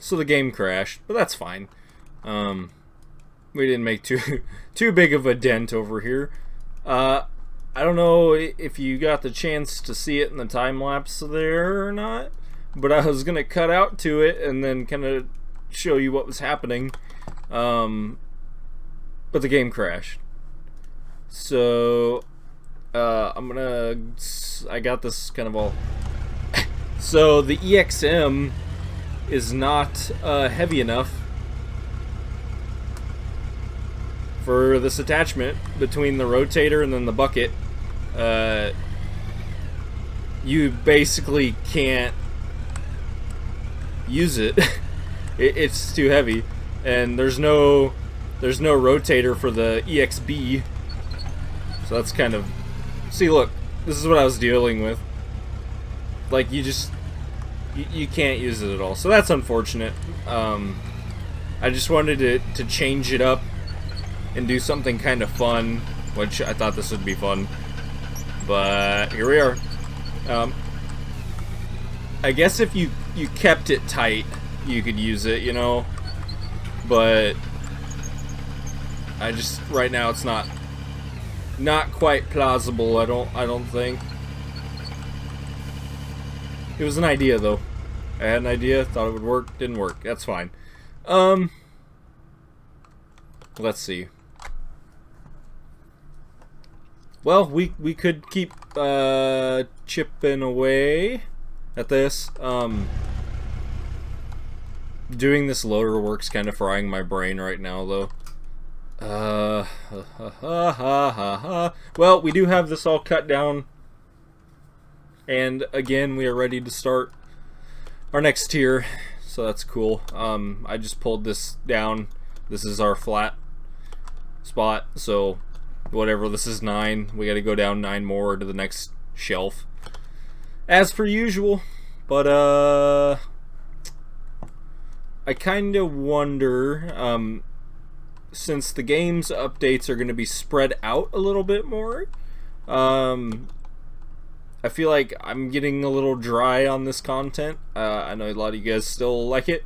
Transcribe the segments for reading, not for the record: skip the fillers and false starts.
So the game crashed, but that's fine. We didn't make too big of a dent over here. I don't know if you got the chance to see it in the time lapse there or not, but I was gonna cut out to it and then kind of show you what was happening. But the game crashed. So I got this kind of all. So the EXM is not heavy enough for this attachment between the rotator and then the bucket. You basically can't use it. It's too heavy, and there's no rotator for the EXB. So that's kind of, see, look, this is what I was dealing with. Like, you can't use it at all. So that's unfortunate. I just wanted to change it up and do something kind of fun, which I thought this would be fun. But here we are. I guess if you kept it tight, you could use it, you know. But right now it's not quite plausible. I don't think. It was an idea though. I had an idea, thought it would work, didn't work. That's fine. Let's see. Well, we could keep chipping away at this. Doing this loader work's kind of frying my brain right now though. Well, we do have this all cut down. And again, we are ready to start our next tier, so that's cool. I just pulled this down. This is our flat spot, so whatever, this is 9. We gotta go down 9 more to the next shelf, as per usual. But I kind of wonder, since the game's updates are gonna be spread out a little bit more, I feel like I'm getting a little dry on this content. I know a lot of you guys still like it,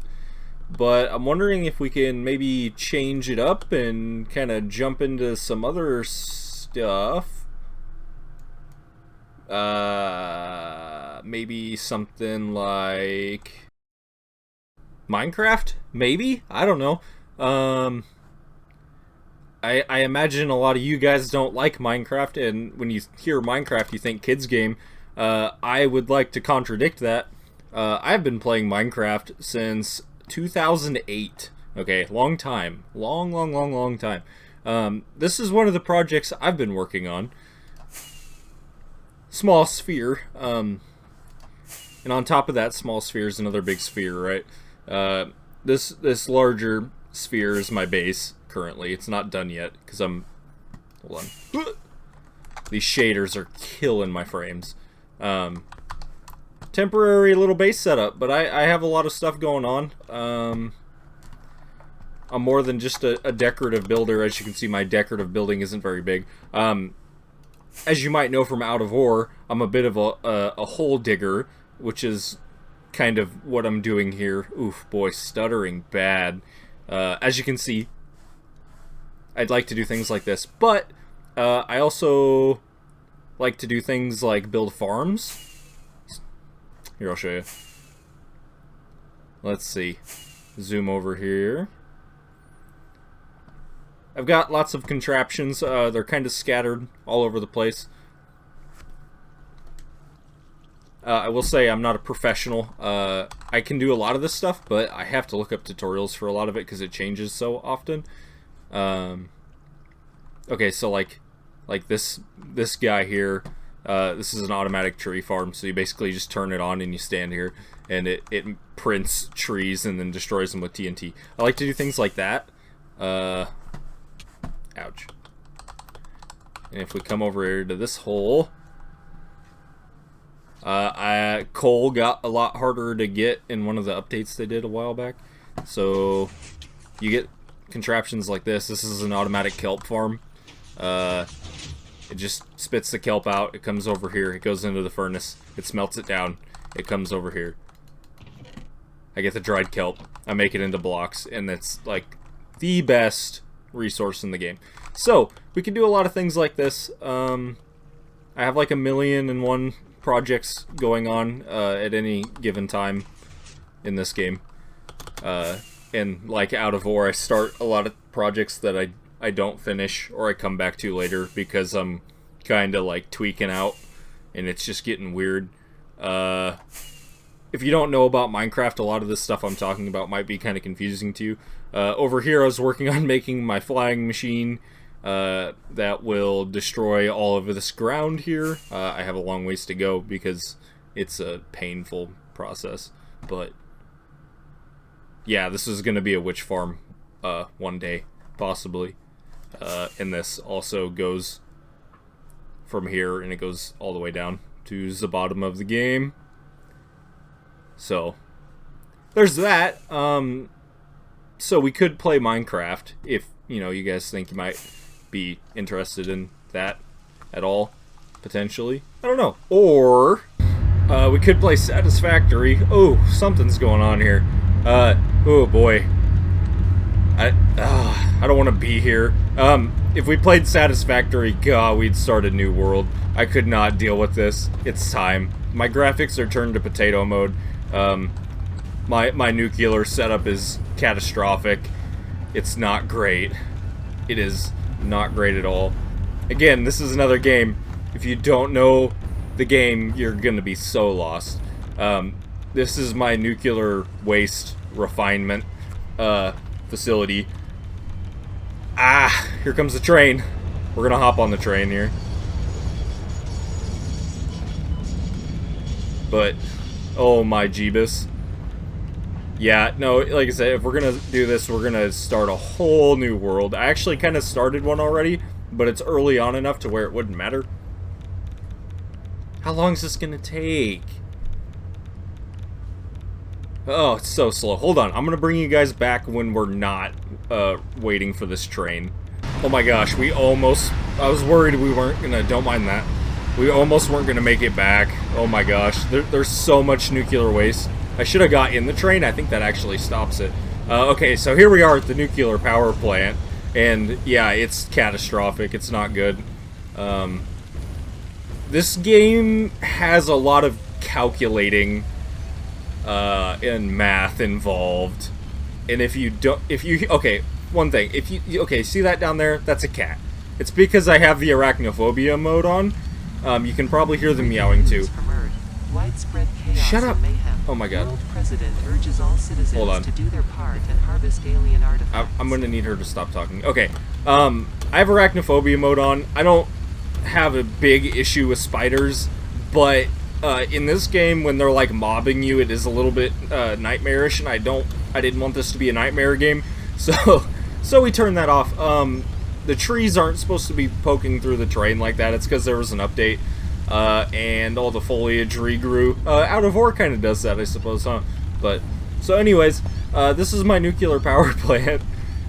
but I'm wondering if we can maybe change it up and kind of jump into some other stuff. Maybe something like Minecraft? Maybe? I don't know. I imagine a lot of you guys don't like Minecraft, and when you hear Minecraft, you think kids game. I would like to contradict that. I've been playing Minecraft since 2008. Okay, long time. Long time. This is one of the projects I've been working on. Small sphere. And on top of that small sphere is another big sphere, right? This larger sphere is my base. Currently, it's not done yet because hold on. These shaders are killing my frames. Temporary little base setup, but I have a lot of stuff going on. I'm more than just a decorative builder. As you can see, my decorative building isn't very big. As you might know from Out of Ore, I'm a bit of a hole digger, which is kind of what I'm doing here. Oof, boy, stuttering bad. As you can see, I'd like to do things like this, but I also like to do things like build farms. Here, I'll show you. Let's see. Zoom over here. I've got lots of contraptions. They're kind of scattered all over the place. I will say I'm not a professional. I can do a lot of this stuff, but I have to look up tutorials for a lot of it because it changes so often. Okay, so like this guy here, this is an automatic tree farm, so you basically just turn it on and you stand here and it prints trees and then destroys them with TNT. I like to do things like that. Ouch. And if we come over here to this hole, coal got a lot harder to get in one of the updates they did a while back. So you get contraptions like this. This is an automatic kelp farm. It just spits the kelp out. It comes over here. It goes into the furnace. It smelts it down. It comes over here. I get the dried kelp. I make it into blocks, and it's like the best resource in the game. So we can do a lot of things like this. I have like 1,000,001 projects going on at any given time in this game. And like out of War, I start a lot of projects that I don't finish or I come back to later because I'm kind of like tweaking out and it's just getting weird. If you don't know about Minecraft, a lot of this stuff I'm talking about might be kind of confusing to you. Over here I was working on making my flying machine that will destroy all of this ground here. I have a long ways to go because it's a painful process, but yeah, this is going to be a witch farm one day, possibly. And this also goes from here, and it goes all the way down to the bottom of the game. So, there's that. So we could play Minecraft if, you know, you guys think you might be interested in that at all, potentially. I don't know. Or, we could play Satisfactory. Oh, something's going on here. Oh boy. I don't want to be here. If we played Satisfactory, God, we'd start a new world. I could not deal with this. It's time. My graphics are turned to potato mode. My nuclear setup is catastrophic. It's not great. It is not great at all. Again, this is another game. If you don't know the game, you're gonna be so lost. This is my nuclear waste refinement facility. Here comes the train. We're gonna hop on the train here. But, oh my Jeebus. Yeah, no, like I said, if we're gonna do this, we're gonna start a whole new world. I actually kind of started one already, but it's early on enough to where it wouldn't matter. How long is this gonna take? Oh, it's so slow. Hold on, I'm gonna bring you guys back when we're not waiting for this train. Oh my gosh, we almost... I was worried we weren't gonna... Don't mind that. We almost weren't gonna make it back. Oh my gosh, there's so much nuclear waste. I should have got in the train. I think that actually stops it. Okay, so here we are at the nuclear power plant. And yeah, it's catastrophic. It's not good. This game has a lot of calculating and math involved. And if you don't... Okay, one thing. Okay, see that down there? That's a cat. It's because I have the arachnophobia mode on. You can probably hear them meowing too. Widespread chaos Shut up! And mayhem. Oh my god. World President urges all citizens Hold on. to do their part and harvest alien artifacts. I'm gonna need her to stop talking. Okay. I have arachnophobia mode on. I don't have a big issue with spiders, but in this game, when they're like mobbing you, it is a little bit nightmarish, and I didn't want this to be a nightmare game, so we turned that off. The trees aren't supposed to be poking through the terrain like that. It's because there was an update. And all the foliage regrew. Out of War kind of does that, I suppose, huh? But, so anyways, this is my nuclear power plant.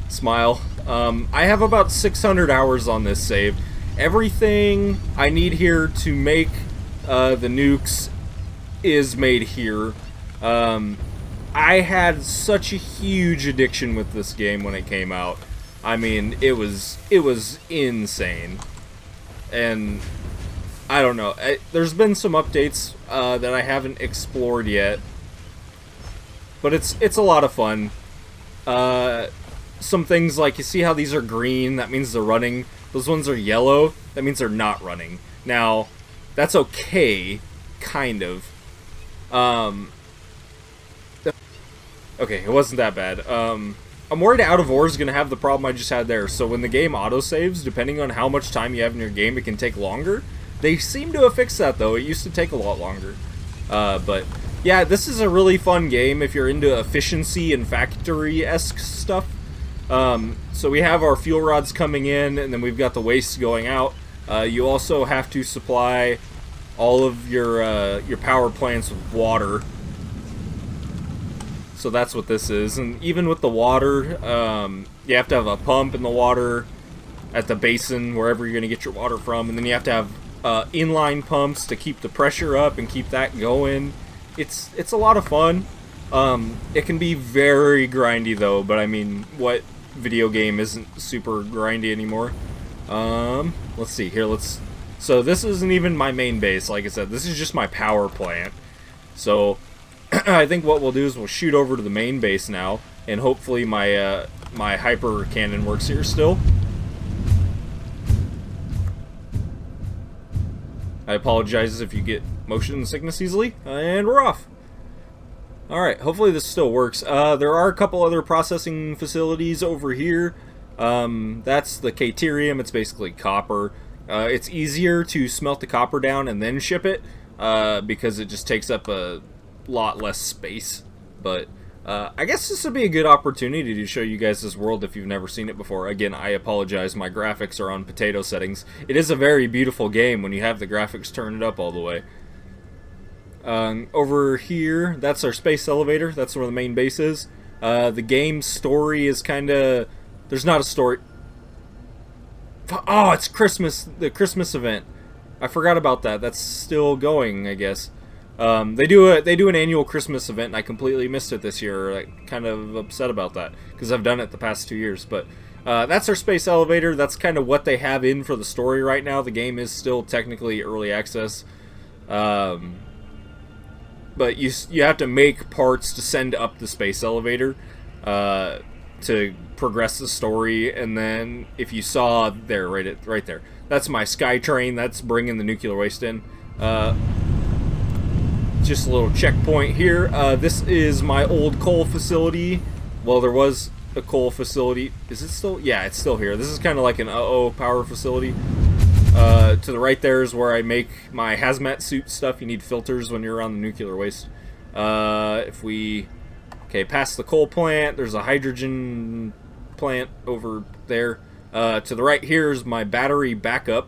Smile. I have about 600 hours on this save. Everything I need here to make the nukes is made here. I had such a huge addiction with this game when it came out. I mean, it was insane. And... I don't know. There's been some updates that I haven't explored yet, but it's a lot of fun. Some things like, you see how these are green? That means they're running. Those ones are yellow. That means they're not running. Now, that's okay, kind of. Okay, it wasn't that bad. I'm worried Out of War is going to have the problem I just had there. So when the game autosaves, depending on how much time you have in your game, it can take longer. They seem to have fixed that, though. It used to take a lot longer. But, yeah, this is a really fun game if you're into efficiency and factory-esque stuff. So we have our fuel rods coming in, and then we've got the waste going out. You also have to supply all of your power plants with water. So that's what this is. And even with the water, you have to have a pump in the water at the basin, wherever you're going to get your water from. And then you have to have inline pumps to keep the pressure up and keep that going. It's a lot of fun. It can be very grindy though, but I mean, what video game isn't super grindy anymore? Let's see here. So this isn't even my main base. Like I said, this is just my power plant. So I think what we'll do is we'll shoot over to the main base now, and hopefully my my hyper cannon works here still. I apologize if you get motion sickness easily, and we're off. Alright, hopefully this still works. There are a couple other processing facilities over here. That's the Caterium. It's basically copper. It's easier to smelt the copper down and then ship it, because it just takes up a lot less space. But I guess this would be a good opportunity to show you guys this world if you've never seen it before. Again, I apologize, my graphics are on potato settings. It is a very beautiful game when you have the graphics turned up all the way. Over here, that's our space elevator. That's where the main base is. The game's story is kind of... There's not a story... Oh, it's Christmas, the Christmas event. I forgot about that. That's still going, I guess. They do an annual Christmas event, and I completely missed it this year. I'm kind of upset about that because I've done it the past 2 years. But that's our space elevator. That's kind of what they have in for the story right now. The game is still technically early access, but you have to make parts to send up the space elevator to progress the story. And then if you saw there, right there, that's my sky train. That's bringing the nuclear waste in. Just a little checkpoint here. This is my old coal facility. Well, there was a coal facility. Is it still? Yeah, it's still here. This is kind of like an power facility. To the right there is where I make my hazmat suit stuff. You need filters when you're around the nuclear waste. If we... Okay, past the coal plant, there's a hydrogen plant over there. To the right here is my battery backup.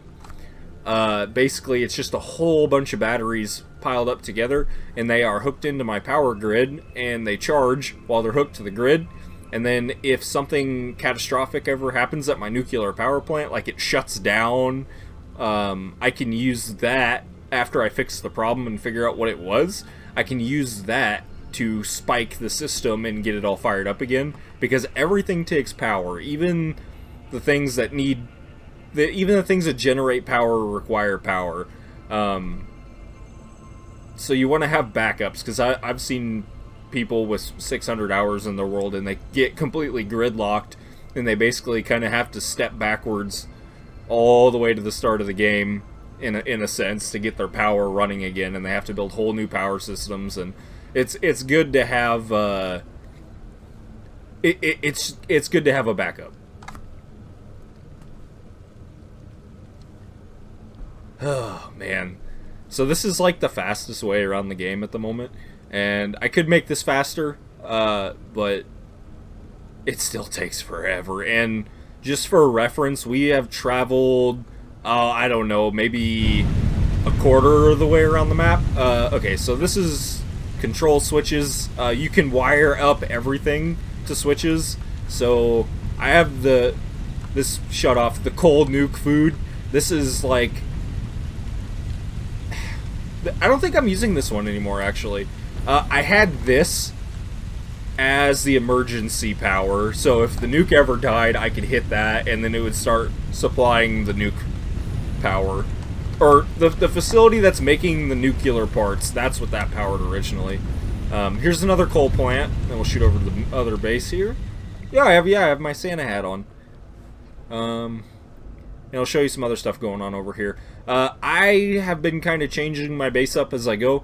Basically, it's just a whole bunch of batteries piled up together, and they are hooked into my power grid, and they charge while they're hooked to the grid. And then if something catastrophic ever happens at my nuclear power plant, like it shuts down, I can use that after I fix the problem and figure out what it was. I can use that to spike the system and get it all fired up again, because everything takes power. Even the things that generate power require power. So you want to have backups, because I've seen people with 600 hours in their world and they get completely gridlocked, and they basically kind of have to step backwards all the way to the start of the game in a sense to get their power running again, and they have to build whole new power systems. And it's good to have it's good to have a backup. Oh man, so this is like the fastest way around the game at the moment, and I could make this faster, but it still takes forever. And just for reference, we have traveled, I don't know, maybe a quarter of the way around the map. Okay, so this is control switches. You can wire up everything to switches. So I have this shut off, the cold nuke food. This is like, I don't think I'm using this one anymore, actually. I had this as the emergency power, so if the nuke ever died, I could hit that, and then it would start supplying the nuke power. Or the facility that's making the nuclear parts, that's what that powered originally. Here's another coal plant, and we'll shoot over to the other base here. Yeah, I have my Santa hat on. And I'll show you some other stuff going on over here. I have been kind of changing my base up as I go.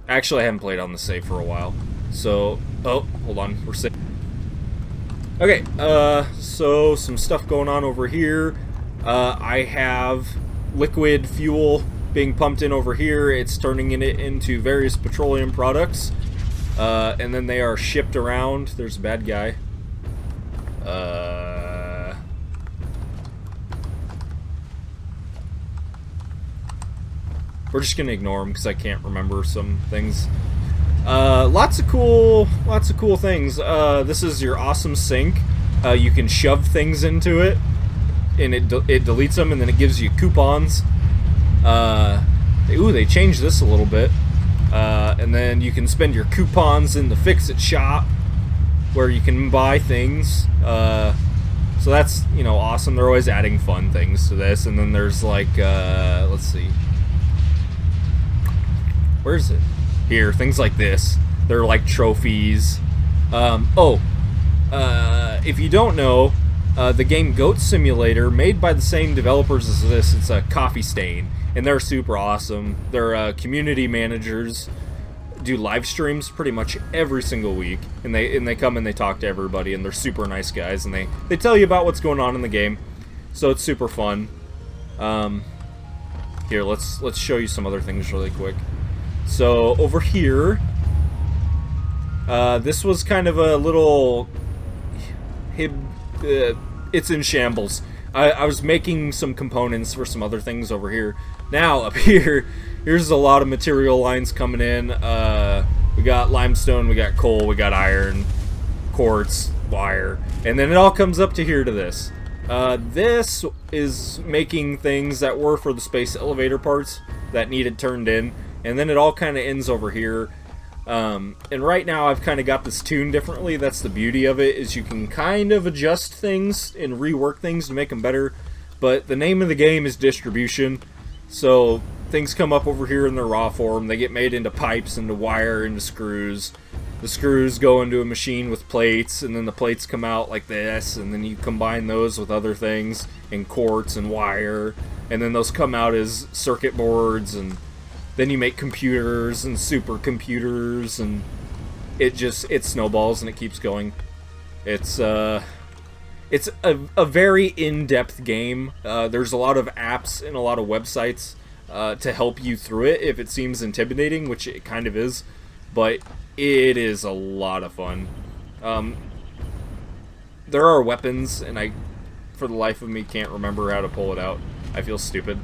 Actually, I haven't played on the save for a while. So, oh, hold on, we're safe. Okay, so some stuff going on over here. I have liquid fuel being pumped in over here. It's turning it into various petroleum products. And then they are shipped around. There's a bad guy. We're just gonna ignore him because I can't remember some things. Lots of cool things. This is your awesome sink. You can shove things into it, and it deletes them, and then it gives you coupons. Ooh, they changed this a little bit. And then you can spend your coupons in the Fix-It shop, where you can buy things. So that's, you know, awesome. They're always adding fun things to this. And then there's like, let's see. Where is it? Here, things like this. They're like trophies. If you don't know, the game Goat Simulator, made by the same developers as this, it's a coffee stain. And they're super awesome. They're community managers, do live streams pretty much every single week, and they come and they talk to everybody, and they're super nice guys, and they tell you about what's going on in the game, so it's super fun. Here, let's show you some other things really quick. So over here, this was kind of a little it's in shambles. I was making some components for some other things over here. Now up here, here's a lot of material lines coming in. We got limestone, we got coal, we got iron, quartz, wire, and then it all comes up to here to this. This is making things that were for the space elevator parts that needed turned in, and then it all kind of ends over here. And right now I've kind of got this tuned differently. That's the beauty of it, is you can kind of adjust things and rework things to make them better. But the name of the game is distribution. So things come up over here in their raw form. They get made into pipes, into wire, into screws. The screws go into a machine with plates, and then the plates come out like this, and then you combine those with other things in quartz and wire, and then those come out as circuit boards, and then you make computers and supercomputers, and it snowballs and it keeps going. It's a very in-depth game. There's a lot of apps and a lot of websites to help you through it if it seems intimidating, which it kind of is, but it is a lot of fun. There are weapons, and I, for the life of me, can't remember how to pull it out. I feel stupid,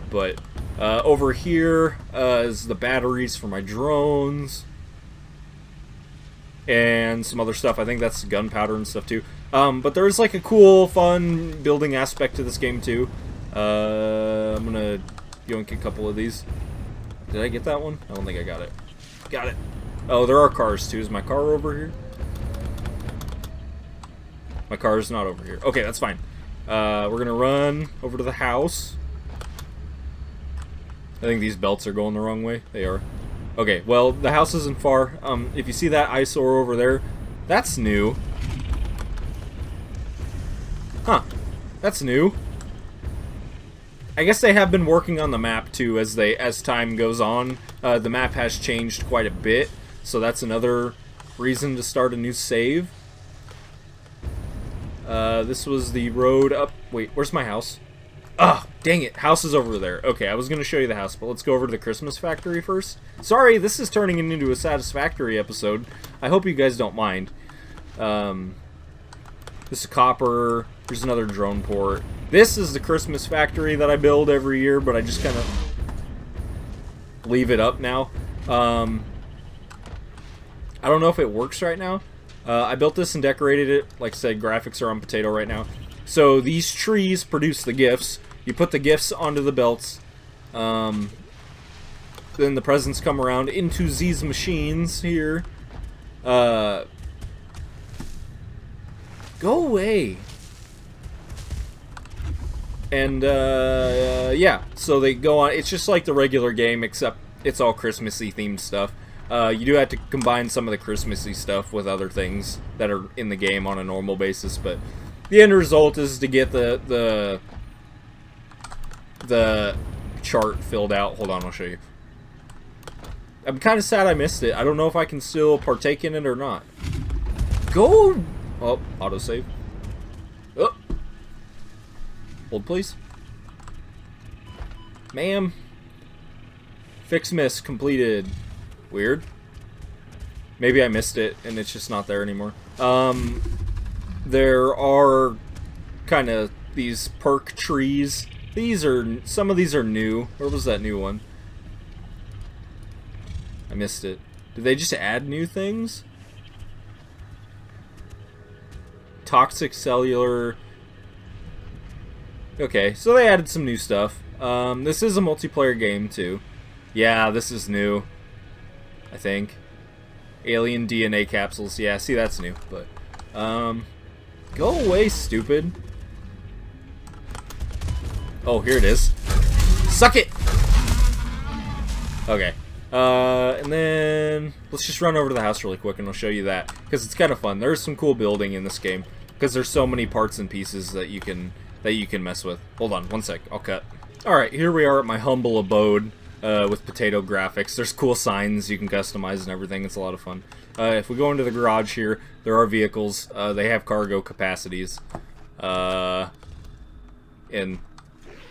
but over here is the batteries for my drones and some other stuff. I think that's gunpowder and stuff too. But there's like a cool, fun building aspect to this game too. I'm gonna yoink a couple of these. Did I get that one? I don't think I got it. Got it. Oh, there are cars too. Is my car over here? My car is not over here. Okay, that's fine. We're gonna run over to the house. I think these belts are going the wrong way. They are. Okay, well, the house isn't far. If you see that eyesore over there, that's new. Huh. That's new. I guess they have been working on the map, too, as time goes on. The map has changed quite a bit, so that's another reason to start a new save. This was the road up... Wait, where's my house? Ah, dang it. House is over there. Okay, I was going to show you the house, but let's go over to the Christmas factory first. Sorry, this is turning into a Satisfactory episode. I hope you guys don't mind. This is copper. Here's another drone port. This is the Christmas factory that I build every year, but I just kind of leave it up now. I don't know if it works right now. I built this and decorated it. Like I said, graphics are on potato right now. So these trees produce the gifts. You put the gifts onto the belts. Then the presents come around into these machines here. Go away. And yeah, so they go on. It's just like the regular game, except it's all Christmassy themed stuff. You do have to combine some of the Christmassy stuff with other things that are in the game on a normal basis, but the end result is to get the chart filled out. Hold on, I'll show you. I'm kind of sad I missed it. I don't know if I can still partake in it or not. Go! Oh, autosave. Oh. Hold, please. Ma'am. Fix miss completed. Weird. Maybe I missed it and it's just not there anymore. There are kind of these perk trees. Some of these are new. Where was that new one? I missed it. Did they just add new things? Toxic cellular. Okay, so they added some new stuff. This is a multiplayer game too. Yeah, this is new. I think. Alien DNA capsules. Yeah, see, that's new. But, go away, stupid. Oh, here it is. Suck it! Okay. And then let's just run over to the house really quick and I'll show you that. Because it's kind of fun. There's some cool building in this game. Because there's so many parts and pieces that you can mess with. Hold on, one sec. I'll cut. Alright, here we are at my humble abode with potato graphics. There's cool signs you can customize and everything. It's a lot of fun. If we go into the garage here, there are vehicles. They have cargo capacities. And,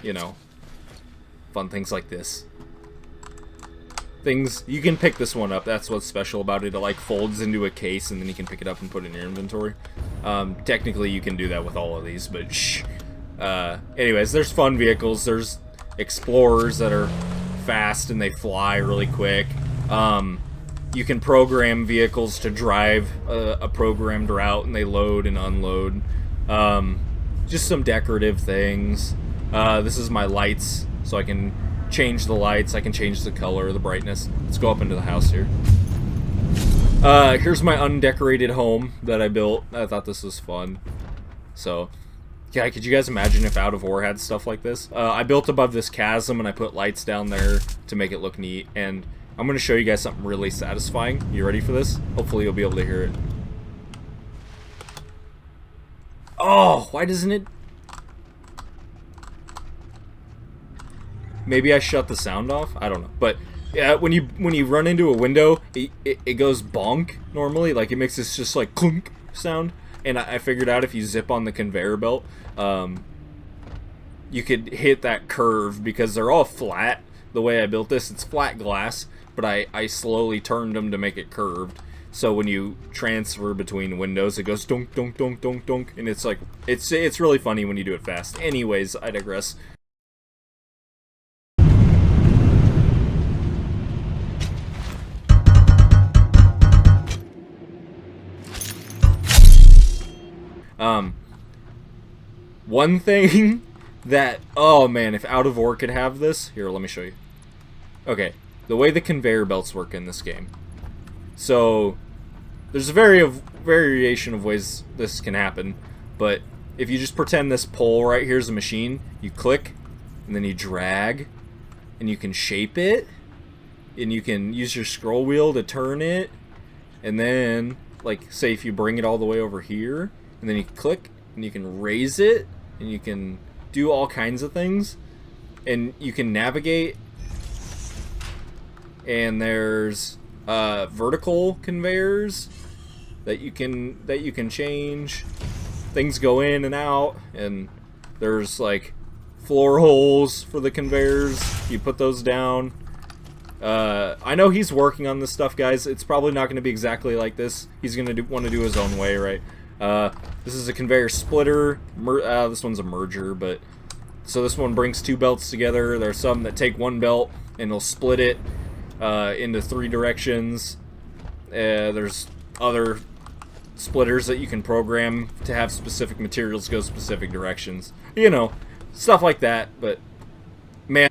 you know, fun things like this. Things, you can pick this one up. That's what's special about it. It like folds into a case and then you can pick it up and put it in your inventory. Technically you can do that with all of these, but shh. Anyways, there's fun vehicles. There's explorers that are fast and they fly really quick. You can program vehicles to drive a programmed route and they load and unload. Just some decorative things. This is my lights, so I can change the lights, I can change the color, the brightness. Let's go up into the house here. Here's my undecorated home that I built. I thought this was fun. So, yeah, could you guys imagine if Out of War had stuff like this? I built above this chasm and I put lights down there to make it look neat. And I'm going to show you guys something really satisfying. You ready for this? Hopefully you'll be able to hear it. Oh, why doesn't it... Maybe I shut the sound off? I don't know. But yeah, when you run into a window, it goes bonk normally. Like it makes this just like clunk sound. And I figured out if you zip on the conveyor belt, you could hit that curve because they're all flat. The way I built this, it's flat glass, but I slowly turned them to make it curved. So when you transfer between windows, it goes dunk, dunk, dunk, dunk, dunk. And it's like, it's really funny when you do it fast. Anyways, I digress. One thing that, oh man, if Out of War could have this, here, let me show you. Okay, the way the conveyor belts work in this game. So, there's a variation of ways this can happen, but if you just pretend this pole right here is a machine, you click, and then you drag, and you can shape it, and you can use your scroll wheel to turn it, and then, like, say if you bring it all the way over here, and then you click, and you can raise it, and you can do all kinds of things, and you can navigate, and there's vertical conveyors that you can change. Things go in and out, and there's like floor holes for the conveyors. You put those down. I know he's working on this stuff, guys. It's probably not going to be exactly like this. He's going to want to do his own way, right? This is a conveyor splitter. This one's a merger, but so this one brings two belts together. There's some that take one belt and they'll split it into 3 directions. There's other splitters that you can program to have specific materials go specific directions. You know, stuff like that. But man,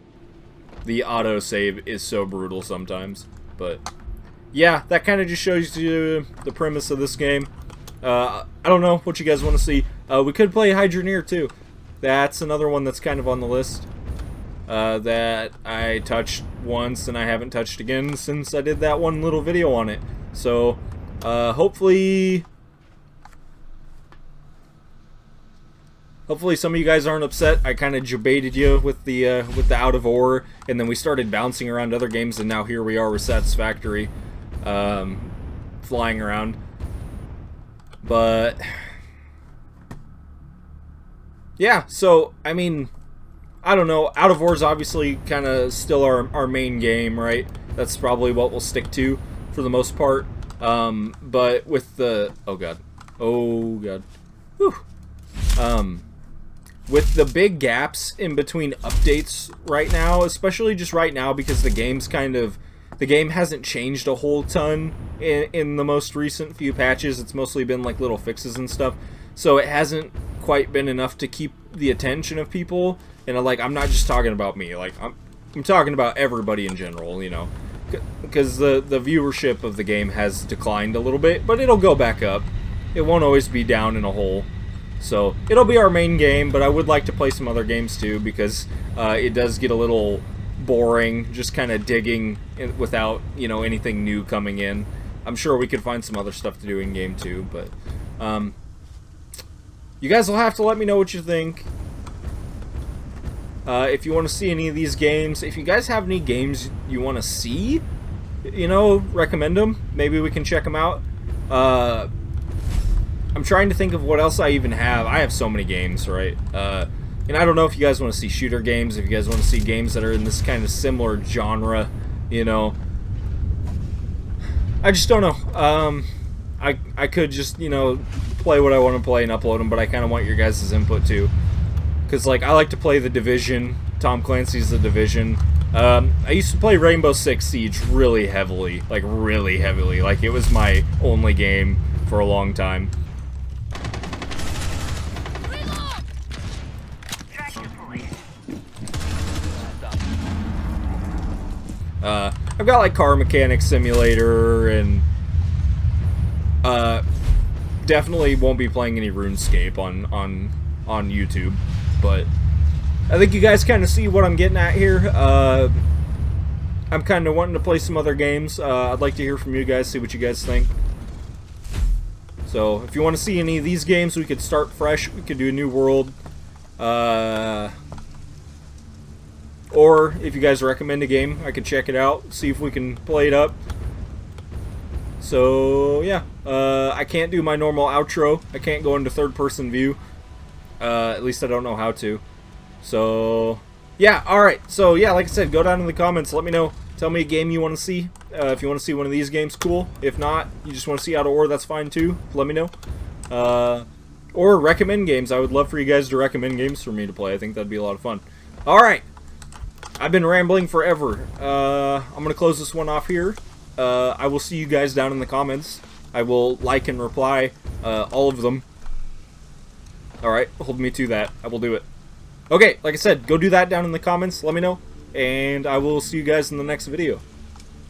the autosave is so brutal sometimes. But yeah, that kind of just shows you the premise of this game. I don't know what you guys want to see. We could play Hydroneer too. That's another one that's kind of on the list. That I touched once and I haven't touched again since I did that one little video on it. So, hopefully some of you guys aren't upset. I kind of jebaited you with the Out of War, and then we started bouncing around other games, and now here we are with Satisfactory, flying around. But yeah, so I mean, I don't know. Out of War is obviously kind of still our main game, right? That's probably what we'll stick to for the most part. But with the oh god, whew. With the big gaps in between updates right now, especially just right now because the game hasn't changed a whole ton in the most recent few patches. It's mostly been like little fixes and stuff, so it hasn't quite been enough to keep the attention of people. And I'm not just talking about me, like I'm talking about everybody in general, you know. because the viewership of the game has declined a little bit, but it'll go back up. It won't always be down in a hole. So it'll be our main game, but I would like to play some other games too, because it does get a little boring just kind of digging without, you know, anything new coming in. I'm sure we could find some other stuff to do in game too, but you guys will have to let me know what you think. If you want to see any of these games, if you guys have any games you want to see, you know, recommend them. Maybe we can check them out. I'm trying to think of what else I even have. I have so many games, right? And I don't know if you guys want to see shooter games, if you guys want to see games that are in this kind of similar genre, you know. I just don't know. I could just, you know, play what I want to play and upload them, but I kind of want your guys' input too. Because, like, I like to play The Division, Tom Clancy's The Division. I used to play Rainbow Six Siege really heavily. Like, really heavily. Like, it was my only game for a long time. I've got, like, Car Mechanic Simulator, and definitely won't be playing any RuneScape on YouTube, but I think you guys kind of see what I'm getting at here. I'm kind of wanting to play some other games. I'd like to hear from you guys, see what you guys think. So, if you want to see any of these games, we could start fresh. We could do a new world. Or, if you guys recommend a game, I could check it out, see if we can play it up. So, yeah. I can't do my normal outro. I can't go into third-person view. At least I don't know how to. So, yeah, alright. So, yeah, like I said, go down in the comments. Let me know. Tell me a game you want to see. If you want to see one of these games, cool. If not, you just want to see Out of War, that's fine too. Let me know. Or recommend games. I would love for you guys to recommend games for me to play. I think that'd be a lot of fun. Alright. I've been rambling forever. I'm going to close this one off here. I will see you guys down in the comments. I will like and reply all of them. Alright, hold me to that. I will do it. Okay, like I said, go do that down in the comments. Let me know. And I will see you guys in the next video.